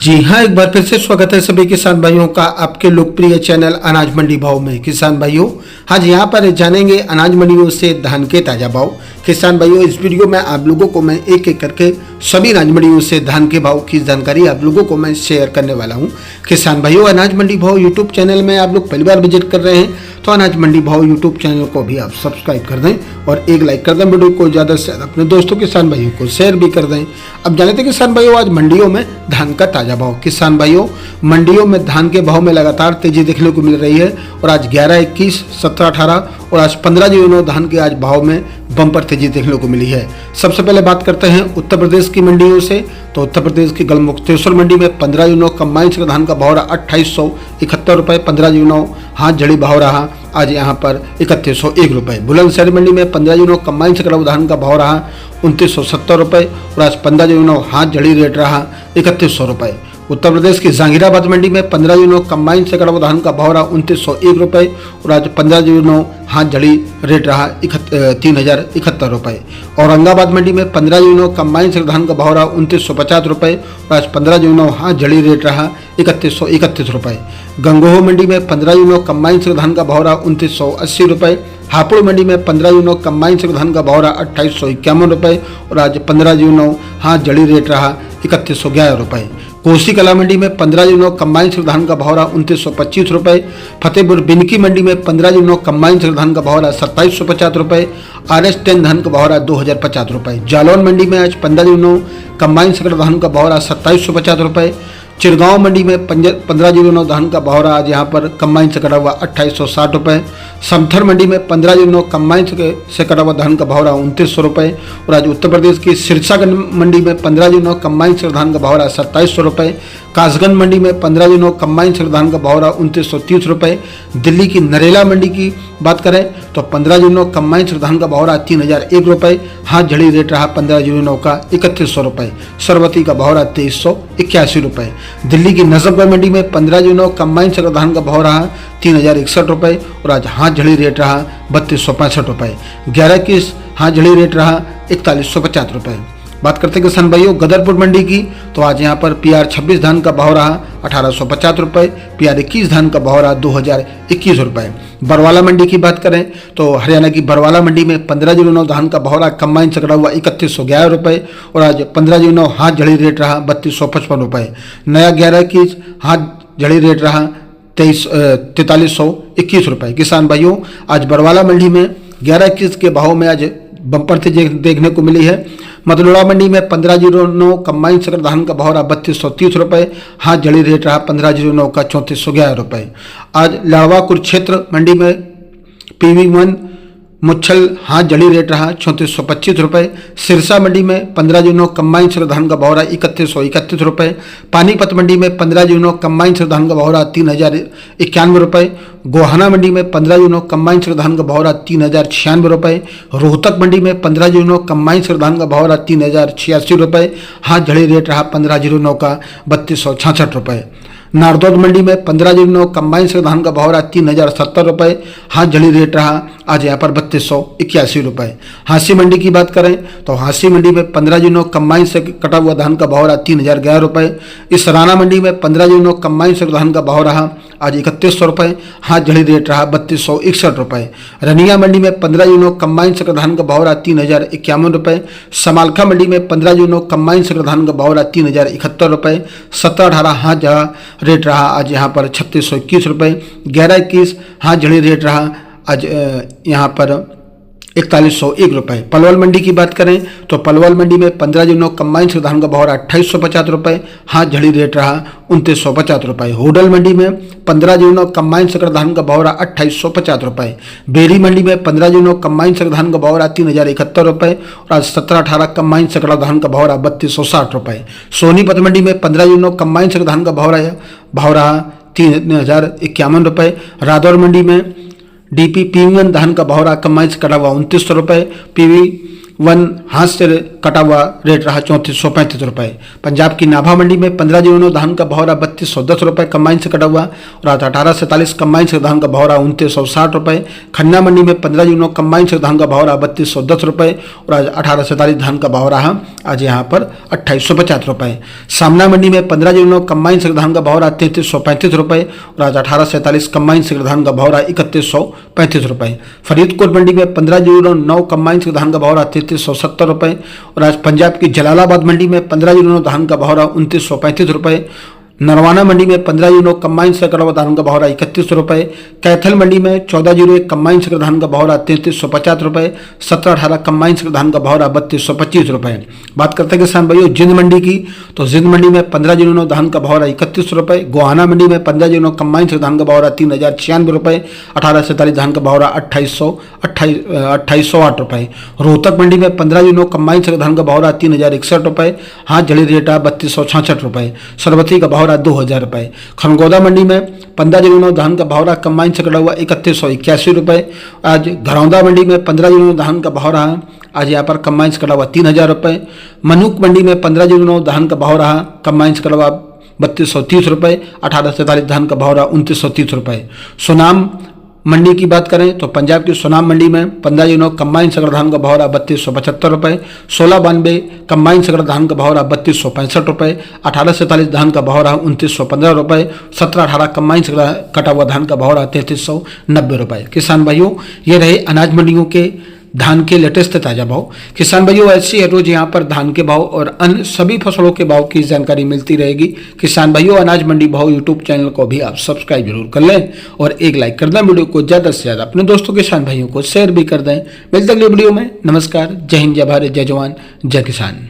जी हाँ, एक बार फिर से स्वागत है सभी किसान भाइयों का आपके लोकप्रिय चैनल अनाज मंडी भाव में। किसान भाइयों, आज यहाँ पर जानेंगे अनाज मंडियों से धान के ताजा भाव। किसान भाइयों, इस वीडियो में आप लोगों को मैं एक एक करके सभी अनाज मंडियों से धान के भाव की जानकारी आप लोगों को मैं शेयर करने वाला हूँ। किसान भाइयों, अनाज मंडी भाव यूट्यूब चैनल में आप लोग पहली बार विजिट कर रहे हैं तो अनाज मंडी भाव यूट्यूब चैनल को भी आप सब्सक्राइब कर दें और एक लाइक कर दें। वीडियो को ज़्यादा से ज़्यादा अपने दोस्तों किसान भाइयों को शेयर भी कर दें। अब जाने थे किसान भाइयों, आज मंडियों में धान का ताजा भाव। किसान भाइयों, मंडियों में धान के भाव में लगातार तेजी देखने को मिल रही है और आज 11, 21, 17, 18 और आज 15 जो धान के आज भाव में बम्पर तेजी देखने को मिली है। सबसे पहले बात करते हैं उत्तर प्रदेश की मंडियों से। तो उत्तर प्रदेश की गढ़मुक्तेश्वर मंडी में 15 जून कंबाइन से धान का भाव रहा 2871 रुपये। 15 जून हाथ जड़ी भाव रहा आज यहाँ पर 3101 रुपये। बुलंदशहर मंडी में 15 जून कंबाइन से धान का भाव रहा 2970 रुपये और आज 15 जून हाथ जड़ी रेट रहा 3100 रुपये। उत्तर प्रदेश की जहांगीराबाद मंडी में 15 जून कंबाइन से धान का भाव रहा 2901 रुपये और आज 15 जून हाथ जड़ी रेट रहा 3071 रुपये। औरंगाबाद मंडी में 15 जून कंबाइन से धान का भाव रहा 2950 रुपये और आज 15 जून हाथ जड़ी रेट रहा 3131 रुपये। गंगोह मंडी में 15 जून कंबाइन से धान का भाव रहा 2980 रुपये। हापुड़ मंडी में 15 जून कंबाइन से धान का भाव रहा 2851 रुपये और आज 15 जून हाथ जड़ी रेट रहा 3111 रुपये। कोसी कला मंडी में 15 जून कंबाइन से धान का भाव रहा 2925 रुपये। फतेहपुर बिनकी मंडी में 15 जून कंबाइन से धान का भाव रहा 2750 रुपये। RS10 धान का भाव रहा 2050 रुपये। जालौन मंडी में आज 15 जून कंबाइन से धान का भाव रहा 2750 रुपये। चिरगांव मंडी में 15 जून धान का भाव रहा आज यहाँ पर कंबाइन से कटा हुआ 2860 रुपये। समथर मंडी में 15 जून कंबाइन से कटा हुआ धान का भाव रहा 2900 रुपये और आज उत्तर प्रदेश की सिरसागंज मंडी में 15 जून कंबाइन से धान का भाव रहा 2700 रुपये। कासगंज मंडी में 15 जून कंबाइन से धान का भाव रहा 2930 रुपये। दिल्ली की नरेला मंडी की बात करें तो 15 जून कंबाइन से धान का भाव रहा 3001 रुपये। हाथ झड़ी रेट रहा 15 जून का 3100 रुपये। सरवती का भाव रहा 2381 रुपये। दिल्ली की नजफगढ़ मंडी में 15 जून कंबाइन से धान का भाव रहा 3061 रुपये और आज हाथ झड़ी रेट रहा 3265 रुपये। 11 की हाथ झड़ी रेट रहा 4150 रुपये। बात करते हैं किसान भाइयों गदरपुर मंडी की, तो आज यहाँ पर PR 26 धान का भाव रहा 1850 रुपये। PR 21 धान का भाव रहा 2021 रुपये। बरवाला मंडी की बात करें तो हरियाणा की बरवाला मंडी में 15 जून धान का भाव रहा कंबाइन से कटा हुआ 3111 रुपये और आज 15 जून हाथ जड़ी रेट रहा 3255 रुपये। नया 11 की हाथ जड़ी रेट रहा 4321 रुपये। किसान भाइयों, आज बरवाला मंडी में 11-21 के भाव में आज बम्पर से देखने को मिली है। मतलोड़ा मंडी में 15 जून कंबाइन से धान का भाव रहा 3230 रुपये। हाथ जड़ी रेट रहा 15 जून का 3411 रुपये। आज लाड़वा कुरुक्षेत्र मंडी में PV1 मुच्छल हाथ जड़ी रेट रहा 3425 रुपये। सिरसा मंडी में 15 जून कंबाइन से धान का भाव रहा 3131 रुपये। पानीपत मंडी में 15 जून कंबाइन से धान का भाव रहा 3091 रुपये। गोहाना मंडी में 15 जून कंबाइन से धान का भाव रहा 3096 रुपये। रोहतक मंडी में 15 जून कंबाइन से धान का भाव रहा 3086 रुपये। हाथ जड़ी रेट रहा 15 जून का 3266 रुपये। नारदौद मंडी में 15 जून कंबाइन से धान का भाव रहा 3070 रुपये। हाथ जड़ी रेट रहा आज यहाँ पर 3281 रुपये। हांसी मंडी की बात करें तो हांसी मंडी में 15 जून कंबाइन से कटा हुआ धान का भाव रहा 3011 रुपये। इस सराना मंडी में 15 जून कंबाइन से धान का भाव रहा आज 3100 रुपये। हाथ जड़ी रेट रहा 3261 रुपये। रनिया मंडी में 15 जून कंबाइन से धान का भाव रहा 3051 रुपये। समालखा मंडी में 15 जून कंबाइन से धान का भाव रहा 3071 रुपये। 17-18 हाथ रेट रहा आज यहाँ पर 3621 रुपये। 11-21 हाथ जड़ी रेट रहा आज यहाँ पर 4101 रुपये। पलवल मंडी की बात करें तो पलवल मंडी में 15 जून कंबाइन से धान का भाव रहा 2850 रुपये। हाथ झड़ी रेट रहा 2950 रुपये। होडल मंडी में 15 जून कंबाइन से धान का भाव रहा 2850 रुपये। बेरी मंडी में 15 जून कंबाइन से धान का भाव रहा 3071 रुपये और आज 17-18 कंबाइन से धान का भाव रहा 3260 रुपये। सोनीपत मंडी में 15 जून कंबाइन से धान का भाव रहा 3051 रुपये। रादौर मंडी में DP PV1 धान का भाव रहा कंबाइन से कटा हुआ 2900 रुपये। वन हाथ से कटा हुआ रेट रहा 3435 रुपये। पंजाब की नाभा मंडी में 15 धान का भाव रहा 3210 रुपये कंबाइन से कटा हुआ, और आज 1847 कंबाइन से धान का भाव रहा 2960 रुपये। खन्ना मंडी में 15 कंबाइन से धान का भाव रहा 3210 रुपये, और आज 1847 धान का भाव रहा आज यहाँ पर 2850 रुपये। सामना मंडी में 15 कंबाइन से धान का भाव रहा 3335 रुपये, और आज 1847 कंबाइन से धान का भाव रहा 3135 रुपये। फरीदकोट मंडी में 15 कंबाइन से धान का भाव रहा 3370 रुपये, और आज पंजाब की जलालाबाद मंडी में 15 धान का भाव रहा 2935 रुपये। नरवाना मंडी में 15 कंबाइन से कटा हुआ धान का भाव रहा 31 रुपये। कैथल मंडी में 14 कंबाइन से धान का भाव रहा 3350 रुपये। 17-18 कंबाइन से धान का भाव रहा 3225 रुपये। बात करते हैं किसान भाइयों जिंद मंडी की, तो जिंद मंडी में 15 धान का भाव रहा 31 रुपये। गोहाना मंडी में 15 कंबाइन से धान का भाव रहा 3096 रुपये। 1847 धान का भाव रहा 2808 रुपये। रोहतक मंडी में 15 कंबाइन से धान का भाव रहा 3061 रुपये। हाथ जड़ी रेट रहा 3266 रुपये। सरबती का भाव 2000 रुपये। खरगोदा मंडी में 15 धान का भाव रहा कंबाइन से कटा हुआ 3181 रुपये। आज घरौंदा मंडी में 15 धान का भाव रहा आज यहाँ पर कंबाइन से कटा हुआ 3000 रुपये। मनुक मंडी में 15 धान का भाव रहा कंबाइन से कटा हुआ 3230 रुपये। 1847 धान का भाव रहा 2930 रुपये। सोनाम मंडी की बात करें तो पंजाब की सोनाम मंडी में 15 कंबाइन सगड़ धान का भाव रहा 3275 रुपये। 1692 कंबाइन सगड़ धान का भाव रहा 3265 रुपये। 1847 धान का भाव रहा 2915 रुपये। 17-18 कंबाइन सगड़ कटा हुआ धान का भाव रहा 3390 रुपये। किसान भाइयों ये रहे अनाज मंडियों के धान के लेटेस्ट ताज़ा भाव। किसान भाइयों ऐसी है रोज यहाँ पर धान के भाव और अन्य सभी फसलों के भाव की जानकारी मिलती रहेगी। किसान भाइयों अनाज मंडी भाव यूट्यूब चैनल को भी आप सब्सक्राइब जरूर कर लें और एक लाइक कर दें। वीडियो को ज़्यादा से ज़्यादा अपने दोस्तों किसान भाइयों को शेयर भी कर दें। मिलते अगले वीडियो में। नमस्कार, जय हिंद, जय भारत, जय जवान, जय किसान।